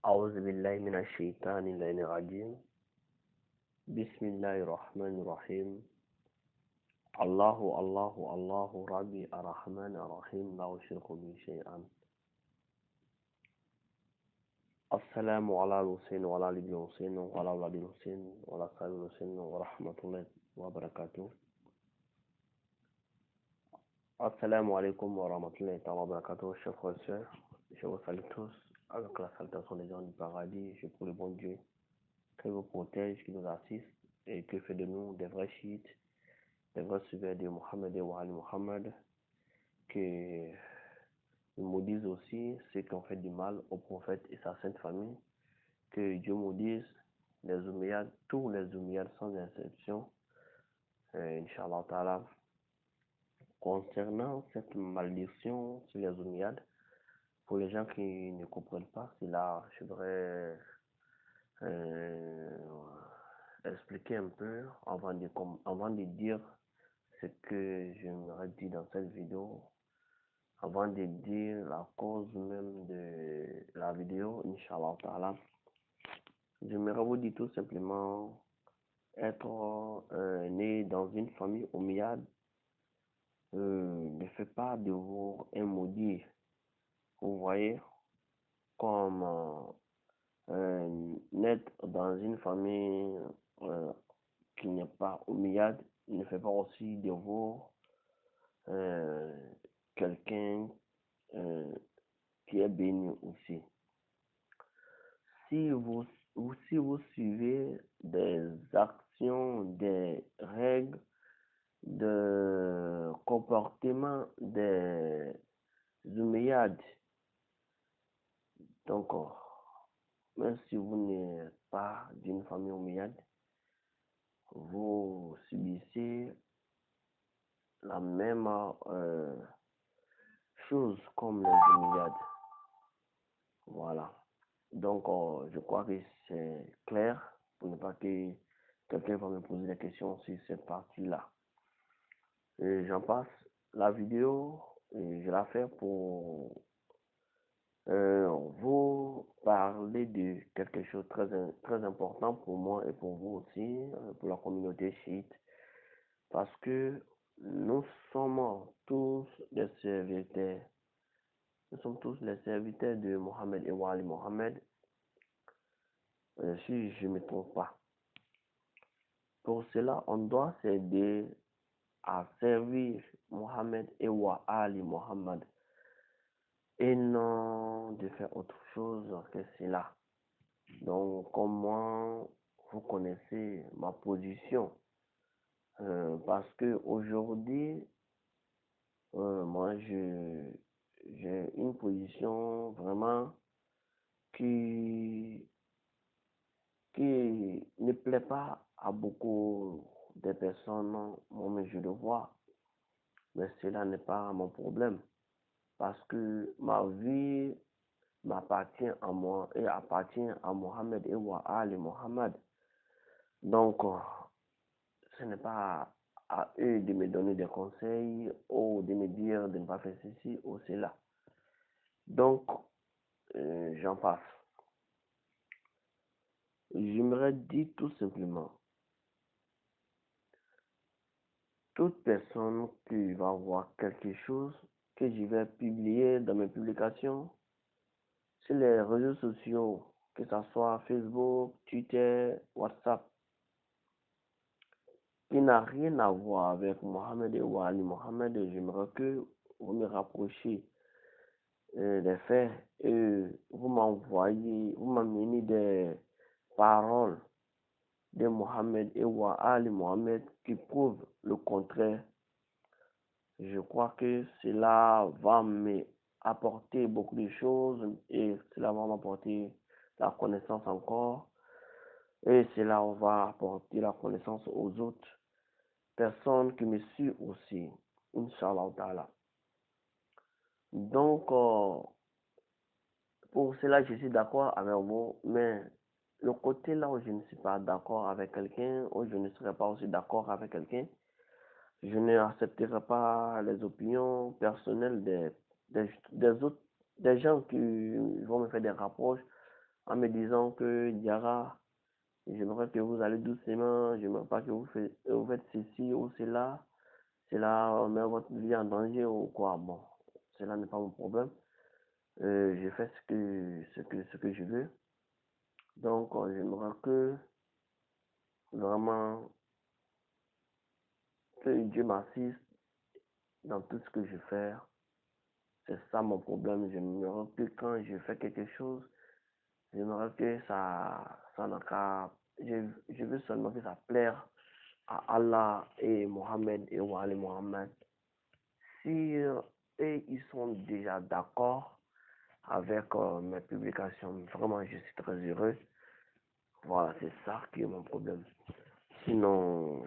أعوذ بالله من الشيطان اللعين الرجيم. بسم الله الرحمن الرحيم. الله الله الله ربي الرحمن الرحيم لا أشرك به شيئا. السلام على الحسين وعلى آل الحسين وعلى أولاد الحسين وعلى أصحاب الحسين ورحمة الله وبركاته. Assalamu alaikum wa rahmatullahi wa barakatuh, chers frères et sœurs. Je vous salue tous avec la salutation des gens du paradis. Je prie le bon Dieu qui vous protège, qui nous assiste et qui fait de nous des vrais chiites, des vrais suiveurs de Mohammed et Wali Muhammad, que nous maudissent aussi ceux qui ont fait du mal au prophète et sa sainte famille, que Dieu maudisse les Omeyyades, tous les Omeyyades sans exception, Inch'Allah Ta'ala. Concernant cette malédiction sur les Omeyyades, pour les gens qui ne comprennent pas cela, je voudrais expliquer un peu avant de dire ce que j'aimerais dire dans cette vidéo, avant de dire la cause même de la vidéo, Inch'Allah Ta'ala. J'aimerais vous dire tout simplement être né dans une famille omeyyade ne fait pas de vous un maudit. Vous voyez, comme naître dans une famille qui n'est pas omeyyade ne fait pas aussi de vous quelqu'un qui est béni aussi. Si vous suivez des actions, des règles de comportement des Omeyyades, donc même si vous n'êtes pas d'une famille omeyyade, vous subissez la même chose comme les Omeyyades. Voilà. Donc je crois que c'est clair pour ne pas que quelqu'un va me poser des questions sur cette partie-là. Et j'en passe. La vidéo, je la fais pour vous parler de quelque chose de très important pour moi et pour vous aussi, pour la communauté chiite, parce que nous sommes tous les serviteurs. Nous sommes tous les serviteurs de Mohammed et Wali Mohammed, si je ne me trompe pas. Pour cela, on doit s'aider à servir Mohammed et Wali Mohammed et non de faire autre chose que cela. Donc, comme moi, vous connaissez ma position, parce que aujourd'hui, moi, j'ai une position vraiment qui ne plaît pas à beaucoup de personnes. Moi, je le vois, mais cela n'est pas mon problème, parce que ma vie m'appartient à moi et appartient à Mohammed et Ali Mohammed. Donc, ce n'est pas à eux de me donner des conseils ou de me dire de ne pas faire ceci ou cela. Donc, j'en passe. J'aimerais dire tout simplement, toute personne qui va voir quelque chose que je vais publier dans mes publications sur les réseaux sociaux, que ce soit Facebook, Twitter, WhatsApp, qui n'a rien à voir avec Mohammed et Wali Mohammed, j'aimerais que vous me rapprochiez des faits et vous m'amenez des paroles de Mohammed et Wali Mohammed qui prouvent le contraire. Je crois que cela va m'apporter beaucoup de choses et cela va m'apporter la connaissance encore et cela va apporter la connaissance aux autres personnes qui me suivent aussi, Inch'Allah Ta'ala. Donc, pour cela, je suis d'accord avec vous, mais le côté là où je ne suis pas d'accord avec quelqu'un, où je ne serai pas aussi d'accord avec quelqu'un, je n'accepterai pas les opinions personnelles des autres, des gens qui vont me faire des rapproches en me disant que Diarra, j'aimerais que vous allez doucement, j'aimerais pas que vous faites ceci ou cela met votre vie en danger ou quoi. Bon, cela n'est pas mon problème. Je fais ce que je veux. Donc, j'aimerais que vraiment que Dieu m'assiste dans tout ce que je fais. C'est ça mon problème. J'aimerais que quand je fais quelque chose, j'aimerais que ça n'a qu'à, je veux seulement que ça plaire à Allah et Mohammed et Wali Mohammed. Si et ils sont déjà d'accord avec mes publications, vraiment je suis très heureux. Voilà, c'est ça qui est mon problème. Sinon,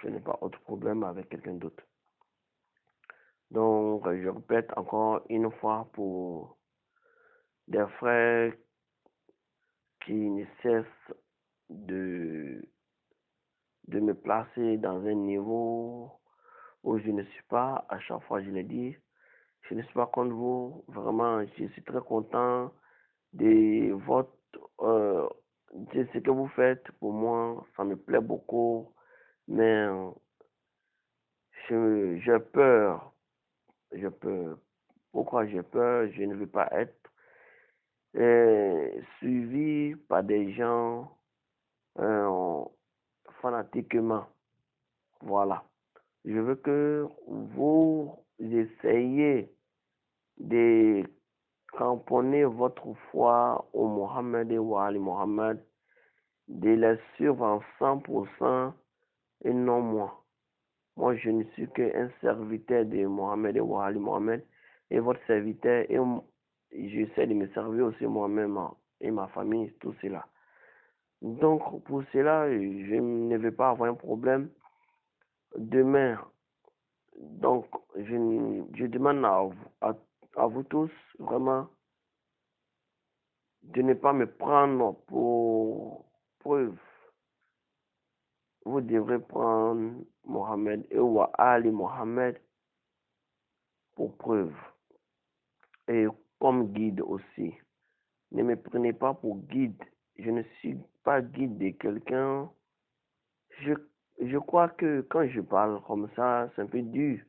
je n'ai pas autre problème avec quelqu'un d'autre. Donc, je répète encore une fois pour des frères qui ne cessent de, de me placer dans un niveau où je ne suis pas. À chaque fois, je le dis, je ne suis pas contre vous. Vraiment, je suis très content de votre, de ce que vous faites. Pour moi, ça me plaît beaucoup. Mais j'ai peur. J'ai peur. Pourquoi j'ai peur? Je ne veux pas être suivi par des gens fanatiquement. Voilà. Je veux que vous essayiez de cramponner votre foi au Mohammed et au Ali Mohammed, de les suivre en 100% et non moi. Moi, je ne suis qu'un serviteur de Mohammed et au Ali Mohammed et votre serviteur et j'essaie de me servir aussi moi-même et ma famille, tout cela. Donc, pour cela, je ne vais pas avoir un problème demain. Donc, je demande à vous tous vraiment de ne pas me prendre pour preuve. Vous devrez prendre Mohamed et Ali Mohamed pour preuve et comme guide aussi. Ne me prenez pas pour guide. Je ne suis pas guide de quelqu'un. Je crois que quand je parle comme ça, c'est un peu dur,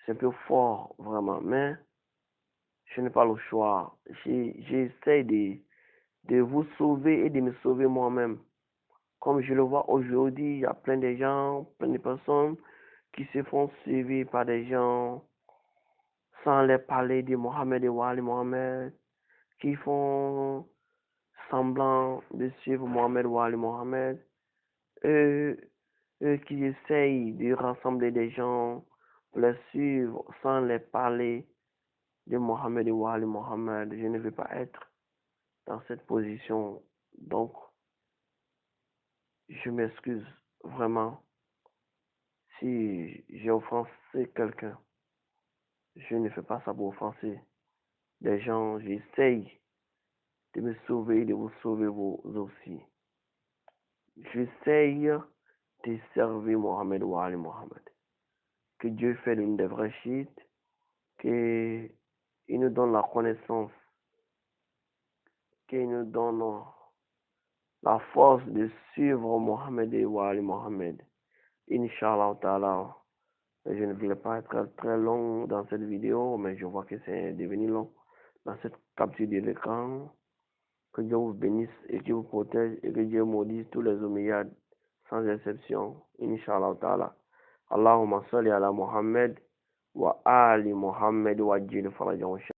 c'est un peu fort, vraiment. Mais je n'ai pas le choix. J'essaie de vous sauver et de me sauver moi-même. Comme je le vois aujourd'hui, il y a plein de gens, plein de personnes qui se font suivre par des gens sans les parler de Mohamed et Wali Mohamed, qui font semblant de suivre Mohamed Wali Mohamed, eux, eux qui essayent de rassembler des gens pour les suivre sans les parler de Mohamed et Wali Mohamed. Je ne veux pas être dans cette position. Donc, je m'excuse vraiment si j'ai offensé quelqu'un. Je ne fais pas ça pour offenser des gens. J'essaye de me sauver, de vous sauver vous aussi. J'essaye de servir Mohamed Wali Mohamed. Que Dieu fait une des vraies chiites, qu'il nous donne la connaissance, qu'il nous donne la force de suivre Mohamed et Wali Mohamed. Inch'Allah ta'ala. Je ne voulais pas être très long dans cette vidéo, mais je vois que c'est devenu long dans cette capture de l'écran. Que Dieu vous bénisse et qu'il vous protège et que Dieu maudisse tous les omiyades sans exception. Inch'Allah ta'ala. Allahumma salli ala Muhammad wa ali Muhammad wa ajil farajahu.